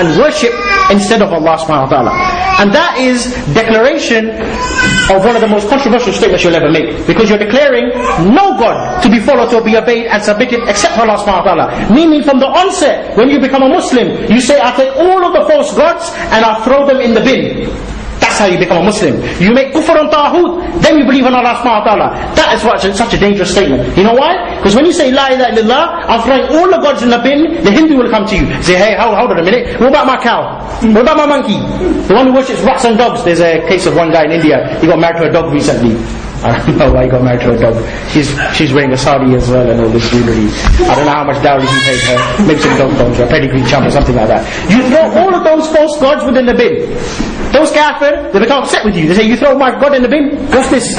and worship instead of Allah subhanahu wa ta'ala. And that is declaration of one of the most controversial statements you'll ever make, because you're declaring no God to be followed or be obeyed and submitted except for Allah subhanahu wa ta'ala. Meaning from the onset, when you become a Muslim, you say, I'll take all of the false gods and I'll throw them in the bin. That's how you become a Muslim. You make kufr on ta'hud, then you believe in Allah subhanahu wa ta'ala. That is such a dangerous statement. You know why? Because when you say La ilaha illallah, I'm throwing all the gods in the bin, the Hindu will come to you. Say, hey, hold on a minute. What about my cow? What about my monkey? The one who worships rats and dogs. There's a case of one guy in India, he got married to a dog recently. I don't know why he got married to a dog. She's wearing a sari as well and all this jewellery. I don't know how much dowry he paid her. Maybe some dog bones or a pedigree chump or something like that. You throw all of those false gods within the bin. Those kafir, they become upset with you. They say, you throw my God in the bin? What's this?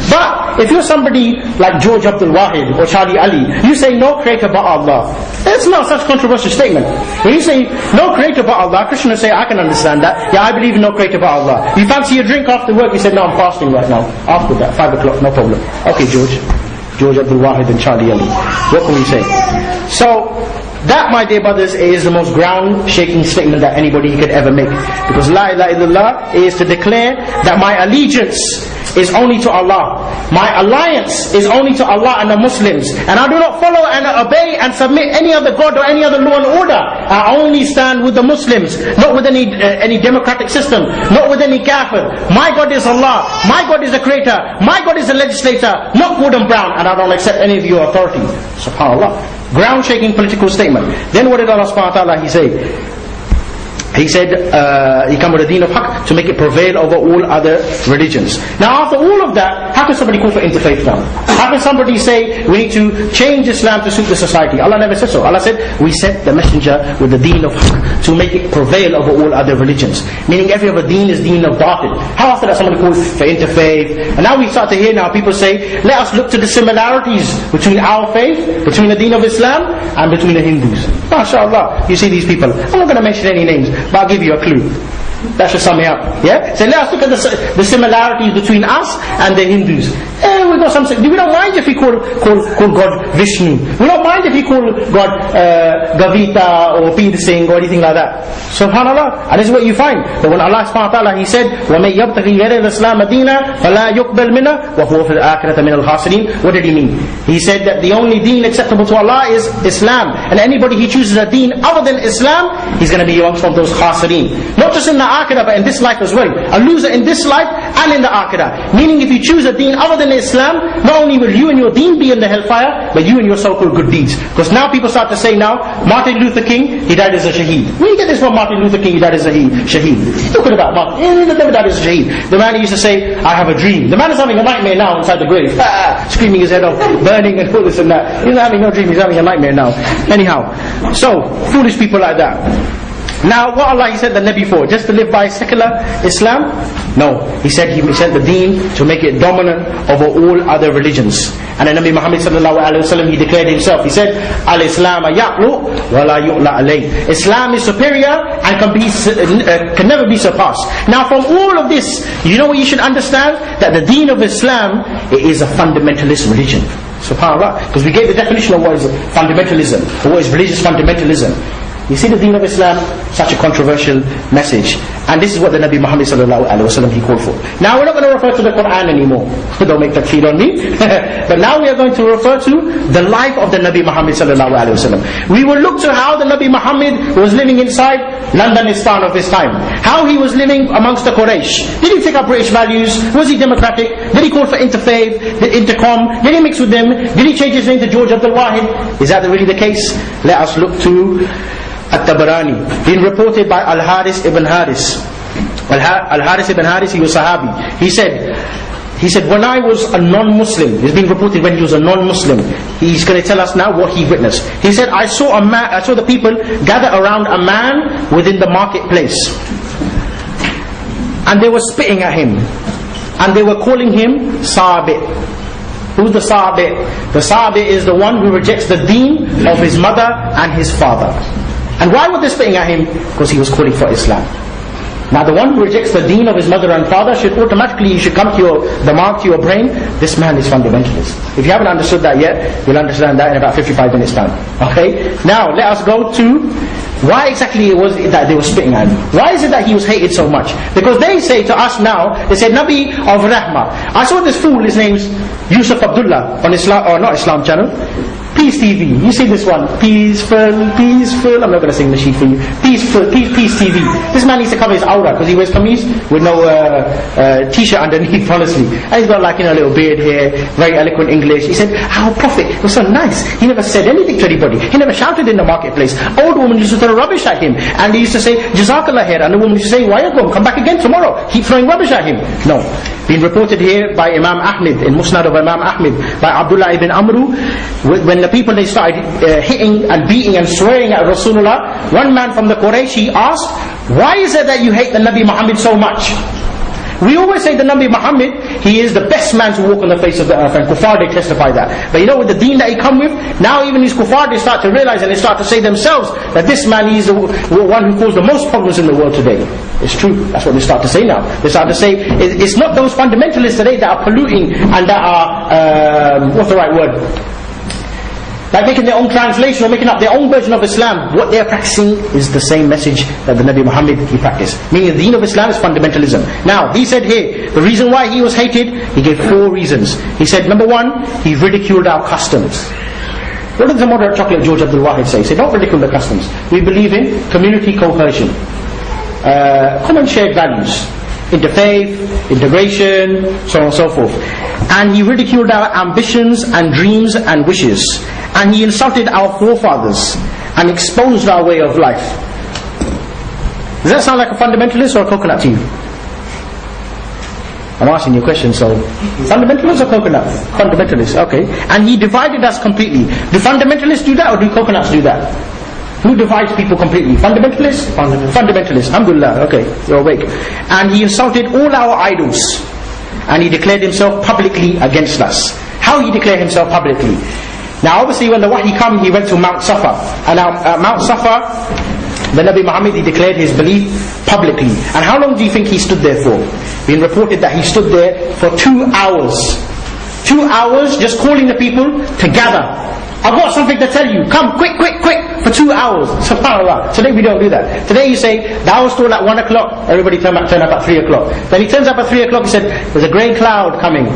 But if you're somebody like George Abdul Wahid or Charlie Ali, you say no creator but Allah. It's not such a controversial statement. When you say no creator but Allah, Christians say, I can understand that. Yeah, I believe in no creator but Allah. You fancy a drink after work? You said, no, I'm fasting right now. After that, 5 o'clock, no problem. Okay, George Abdul Wahid and Charlie Ali. What can we say? So, that, my dear brothers, is the most ground-shaking statement that anybody could ever make. Because La ilaha illallah is to declare that my allegiance is only to Allah. My alliance is only to Allah and the Muslims. And I do not follow and obey and submit any other God or any other law and order. I only stand with the Muslims, not with any democratic system, not with any kafir. My God is Allah. My God is the creator. My God is the legislator, not Gordon Brown. And I don't accept any of your authority. SubhanAllah. Ground-shaking political statement. Then what did Allah subhanahu wa ta'ala He say? He said, He come with a deen of haqq to make it prevail over all other religions. Now after all of that, how can somebody call for interfaith now? How can somebody say, we need to change Islam to suit the society? Allah never said so. Allah said, we sent the messenger with the deen of haqq to make it prevail over all other religions. Meaning every other deen is deen of batil. How often does somebody call for interfaith? And now we start to hear now people say, let us look to the similarities between our faith, between the deen of Islam and between the Hindus. MashaAllah, you see these people. I'm not going to mention any names, but I'll give you a clue. That should sum it up. Yeah? So let us look at the similarities between us and the Hindus. We got some. We don't mind if we call God Vishnu. We don't mind if we call God Gavita or Peer Singh or anything like that. SubhanAllah. And this is what you find. But when Allah subhanahu wa ta'ala He said, وَمَنْ يَبْتَغِي غَيْرَ الْإِسْلَامَ دِينًا فَلَا يُقْبَلْ مِنْهُ وَهُوَ فِي الْآخِرَةِ مِنَ الْخَاسِرِينَ. What did He mean? He said that the only deen acceptable to Allah is Islam. And anybody He chooses a deen other than Islam, he's going to be amongst those khasireen. Not just in the akhirah, but in this life as well. A loser in this life and in the akhirah. Meaning if you choose a deen other than Islam, not only will you and your deen be in the hellfire, but you and your so-called good deeds. Because now people start to say now, Martin Luther King, he died as a shaheed. Where do you get this from? Martin Luther King, he died as a shaheed. Talking about Martin, he never died as a shaheed. The man used to say, I have a dream. The man is having a nightmare now inside the grave. Screaming his head off, burning and all this and that. He's not having no dream, he's having a nightmare now. Anyhow, so, foolish people like that. Now what Allah He sent the Nabi for? Just to live by secular Islam? No. He said He sent the deen to make it dominant over all other religions. And then Nabi Muhammad sallallahu alaihi wasallam, he declared himself, he said, Al-Islam ya'lu wa la yu'la alayh. Islam is superior and can never be surpassed. Now from all of this, you know what you should understand? That the deen of Islam, it is a fundamentalist religion. SubhanAllah. Because we gave the definition of what is fundamentalism, or what is religious fundamentalism. You see the deen of Islam, such a controversial message. And this is what the Nabi Muhammad sallallahu alaihi wasallam he called for. Now we're not going to refer to the Quran anymore. Don't make takfir on me. But now we are going to refer to the life of the Nabi Muhammad sallallahu alaihi wasallam. We will look to how the Nabi Muhammad was living inside Londonistan of his time. How he was living amongst the Quraysh. Did he take up British values? Was he democratic? Did he call for interfaith, intercom? Did he mix with them? Did he change his name to George Abdul Wahid? Is that really the case? Let us look to At-Tabarani, being reported by Al-Haris ibn Haris. Al-Haris ibn Haris, he was Sahabi. He said, when I was a non-Muslim, it's been reported when he was a non-Muslim, he's going to tell us now what he witnessed. He said, I saw the people gather around a man within the marketplace. And they were spitting at him. And they were calling him Sabi. Who's the Sabi? The Sabi is the one who rejects the deen of his mother and his father. And why were they spitting at him? Because he was calling for Islam. Now the one who rejects the deen of his mother and father should automatically, you should come to the mark to your brain, this man is fundamentalist. If you haven't understood that yet, you'll understand that in about 55 minutes time. Okay? Now let us go to why exactly it was that they were spitting at him. Why is it that he was hated so much? Because they say to us now, they say Nabi of Rahmah. I saw this fool, his name's Yusuf Abdullah on Islam, or not Islam channel, Peace TV. You see this one, peaceful, peaceful. I'm not going to sing the sheet for you. Peaceful, Peace TV. This man needs to cover his aura because he wears kameez with no t-shirt underneath, honestly. And he's got like, a little beard here, very eloquent English. He said, our Prophet was so nice. He never said anything to anybody. He never shouted in the marketplace. Old woman used to throw rubbish at him, and he used to say, Jazakallah khair. And the woman used to say, why you going? Come back again tomorrow. Keep throwing rubbish at him. No. Being reported here by Imam Ahmed, in Musnad of Imam Ahmed, by Abdullah ibn Amru, when the people, they started hitting and beating and swearing at Rasulullah, one man from the Quraysh asked, why is it that you hate the Nabi Muhammad so much? We always say the Nabi Muhammad, he is the best man to walk on the face of the earth, and kuffar, they testify that. But with the deen that he come with, now even these kuffar, they start to realize and they start to say themselves that this man is the one who caused the most problems in the world today. It's true, that's what they start to say now. They start to say, it's not those fundamentalists today that are polluting and that are, what's the right word? Like making their own translation or making up their own version of Islam. What they are practicing is the same message that the Nabi Muhammad, he practiced. Meaning the deen of Islam is fundamentalism. Now, he said here, the reason why he was hated, he gave 4 reasons. He said, number 1, he ridiculed our customs. What did the moderate chocolate George Abdul Wahid say? He said, don't ridicule the customs. We believe in community cohesion, common shared values, interfaith, integration, so on and so forth. And he ridiculed our ambitions and dreams and wishes. And he insulted our forefathers and exposed our way of life. Does that sound like a fundamentalist or a coconut to you? I'm asking you a question, so fundamentalist or coconut? Fundamentalist, okay. And he divided us completely. Do fundamentalists do that or do coconuts do that? Who divides people completely? Fundamentalists? Fundamentalists. Alhamdulillah, okay, you're awake. And he insulted all our idols. And he declared himself publicly against us. How he declared himself publicly? Now obviously when the wahi came, he went to Mount Safa. And at Mount Safa, the Nabi Muhammad, he declared his belief publicly. And how long do you think he stood there for? Being reported that he stood there for 2 hours. 2 hours just calling the people to gather. I've got something to tell you. Come, quick, quick, quick. For 2 hours. SubhanAllah. Today we don't do that. Today you say, Dawah stall at 1 o'clock. Everybody turn up at 3 o'clock. Then he turns up at 3 o'clock, he said, there's a grey cloud coming.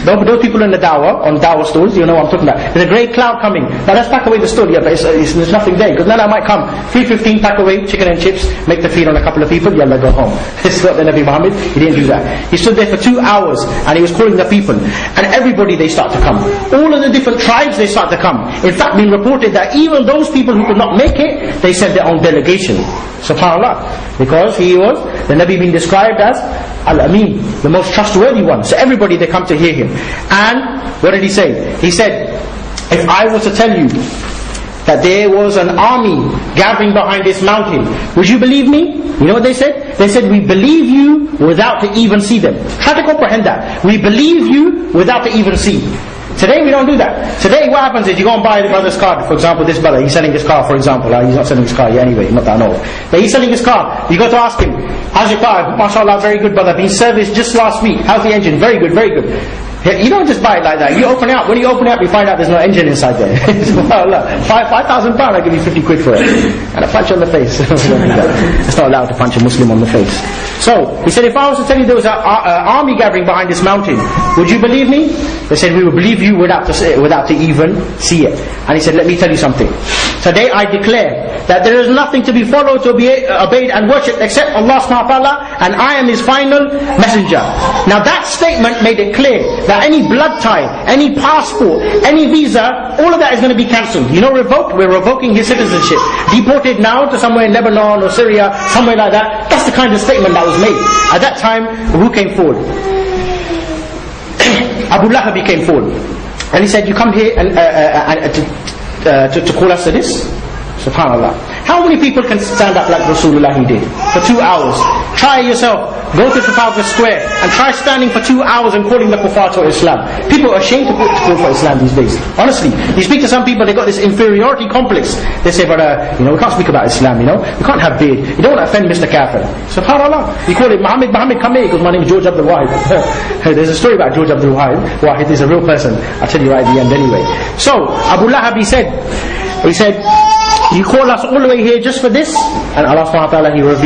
Those people in the dawah, on dawah stalls, you know what I'm talking about. There's a grey cloud coming. Now let's pack away the stall. Yeah, but there's nothing there. Because then I might come. 3:15, pack away chicken and chips, make the feed on a couple of people, yalla, go home. This is what the Nabi Muhammad, he didn't do that. He stood there for 2 hours and he was calling the people. And everybody, they start to come. All of the different tribes, they start to come. In fact, being reported that even those people who could not make it, they sent their own delegation. SubhanAllah. Because he was, the Nabi being described as Al-Amin, the most trustworthy one. So everybody, they come to hear him. And what did he say? He said, if I was to tell you that there was an army gathering behind this mountain, would you believe me? You know what they said? They said, we believe you without to even see them. Try to comprehend that. We believe you without to even see. Today we don't do that. Today what happens is you go and buy the brother's car. For example, this brother, he's selling his car, for example. He's not selling his car yet anyway, not that I know. But he's selling his car. You go to ask him, how's your car? MashaAllah, very good brother. Been serviced just last week. How's the engine? Very good, very good. You don't just buy it like that. You open it up. When you open it up, you find out there's no engine inside there. £5,000, I give you 50 quid for it. And a punch on the face. It's not allowed to punch a Muslim on the face. So, he said, if I was to tell you there was an army gathering behind this mountain, would you believe me? They said, we would believe you without to even see it. And he said, let me tell you something. Today I declare that there is nothing to be followed, to be obeyed and worshipped except Allah subhanahu wa ta'ala, and I am His final messenger. Now that statement made it clear that any blood tie, any passport, any visa, all of that is going to be cancelled. You know, revoked? We're revoking his citizenship. Deported now to somewhere in Lebanon or Syria, somewhere like that. That's the kind of statement that was made. At that time, who came forward? Abu Lahab came forward. And he said, you come here and to call us to this? SubhanAllah. How many people can stand up like Rasulullah did for 2 hours? Try yourself. Go to Trafalgar Square and try standing for 2 hours and calling the kuffar to Islam. People are ashamed to call for Islam these days. Honestly, you speak to some people, they got this inferiority complex. They say, but we can't speak about Islam. We can't have beard. You don't want to offend Mr. Kafir. SubhanAllah. You call it Muhammad, come here. He goes, my name is George Abdul Wahid. There's a story about George Abdul Wahid. He's a real person. I'll tell you right at the end anyway. So Abu Lahab, he said, You call us all the way here just for this? And Allah subhanahu wa ta'ala, He revealed